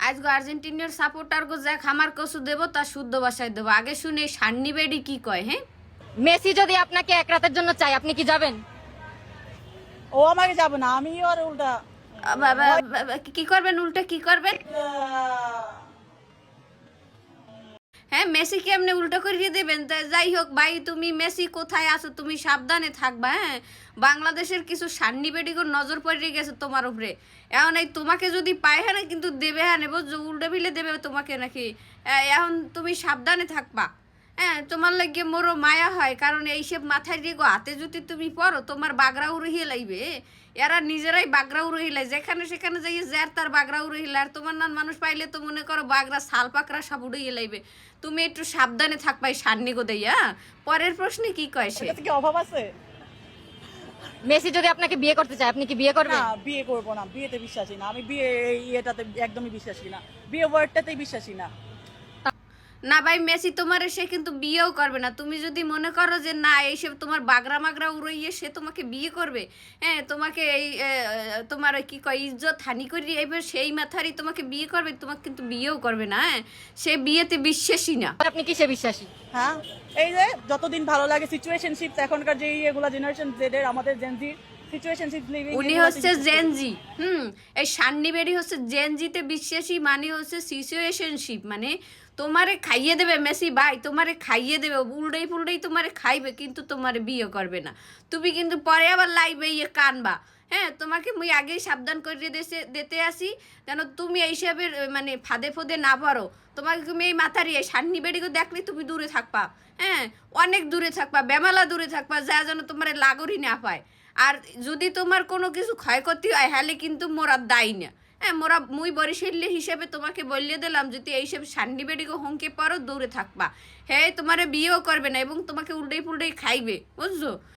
আজকে আর্জেন্টিনার সাপোর্টার গো যা খামার কসু দেবো তা শুদ্ধ ভাষায় দেবো। আগে শুনে সান্নি বেডি কি কয়। হ্যাঁ, মেসি যদি আপনাকে এক রাতের জন্য চাই, আপনি কি যাবেন? ও আমাকে যাবে না, আমি আর উল্টা কি করবেন? উল্টা কি করবেন? হ্যাঁ, মেসিকে এমনি উল্টো করিয়ে দেবেন। তা যাই হোক ভাই, তুমি মেসি কোথায় আছো তুমি সাবধানে থাকবা। হ্যাঁ, বাংলাদেশের কিছু সান্নি বেডিগোর নজর পড়ে গেছে তোমার উপরে। এখন এই তোমাকে যদি পায় হ্যাঁ কিন্তু দেবে, হ্যাঁ নেবো উল্টো বিলে দেবে তোমাকে নাকি। এখন তুমি সাবধানে থাকবা। হ্যাঁ, তোমার লাগে মোরও মায়া হয়, কারণ এইসব মাথায় দিয়ে হাতে যদি তুমি পড়ো তোমার বাগড়া উড়িয়ে লাইবে। এরা নিজেরাই বাগড়া উড়িয়ে যেখানে সেখানে যাই যার তার বাগড়া উড়িয়ে আর তোমার নান মানুষ পাইলে তো মনে করো বাগড়া শাল পাকড়া সব উড়িয়ে লাইবে। তুমি একটু সাবধানে থাকবা এই সান্নি গো দেইয়া। পরের প্রশ্নে কি কয় সে? এটাতে কি অভাব আছে? মেসি যদি আপনাকে বিয়ে করতে চায়, আপনি কি বিয়ে না, করবেন? বিয়ে করবো না, বিয়েতে বিশ্বাসী না আমি, বিয়ে এটাতে একদমই বিশ্বাসী না, বিয়ে ওয়ার্ডটাতেই বিশ্বাসী না। না ভাই, মেসি তোমার সে কিন্তু বিয়েও করবে না। তুমি যদি মনে করো যে না এইসব তোমার বাগড়া মাগড়া উড়াইয়ে সে তোমাকে বিয়ে করবে, হ্যাঁ তোমাকে এই তোমার কি কয় ইজ্জত হানি করি এবার সেই মাথারই তোমাকে বিয়ে করবে, তোমাকে কিন্তু বিয়েও করবে না। হ্যাঁ, সে বিয়েতে বিশ্বাসী না। আপনি কিসে বিশ্বাসী? হ্যাঁ, এই যে যতদিন ভালো লাগে সিচুয়েশনশিপ, এখনকার যে এগুলা জেনারেশন জেডের আমাদের জেনজি সিচুয়েশনশিপ লিভিং, উনি হচ্ছে জেনজি। এই সান্নি বেডি হচ্ছে জেনজিতে বিশ্বাসী, মানে হচ্ছে সিচুয়েশনশিপ। মানে তোমারে খাইয়ে দেবে মেসি ভাই, তোমারে খাইয়ে দেবে উল্টাই ফুলটাই তোমারে খাইবে, কিন্তু তোমারে বিয়ে করবে না। তুমি কিন্তু পরে আবার লাইবে ইয়ে কানবা। হ্যাঁ, তোমাকে মুই আগেই সাবধান করে দিতে আসি যেন তুমি এইসবের মানে ফাঁদে ফোদে না পারো। তোমাকে তুমি এই মাথারি এই সান্নি বেডিকে দেখলে তুমি দূরে থাকবা। হ্যাঁ, অনেক দূরে থাকবা, বেমালা দূরে থাকবা, যা যেন তোমার লাগরি না পায়। আর যদি তোমার কোনো কিছু ক্ষয়ক্ষতি হয় হলে কিন্তু মোরা দায়ী না। হ্যাঁ, মোরা মুই বরিশাল্য হিসেবে তোমাকে বলিয়ে দিলাম যদি এইসব সান্নি বেডিকে হুঁকে পারো দূরে থাকবা। হ্যাঁ, তোমারে বিয়েও করবে না এবং তোমাকে উল্টাই পুল্টাই খাইবে, বুঝছো?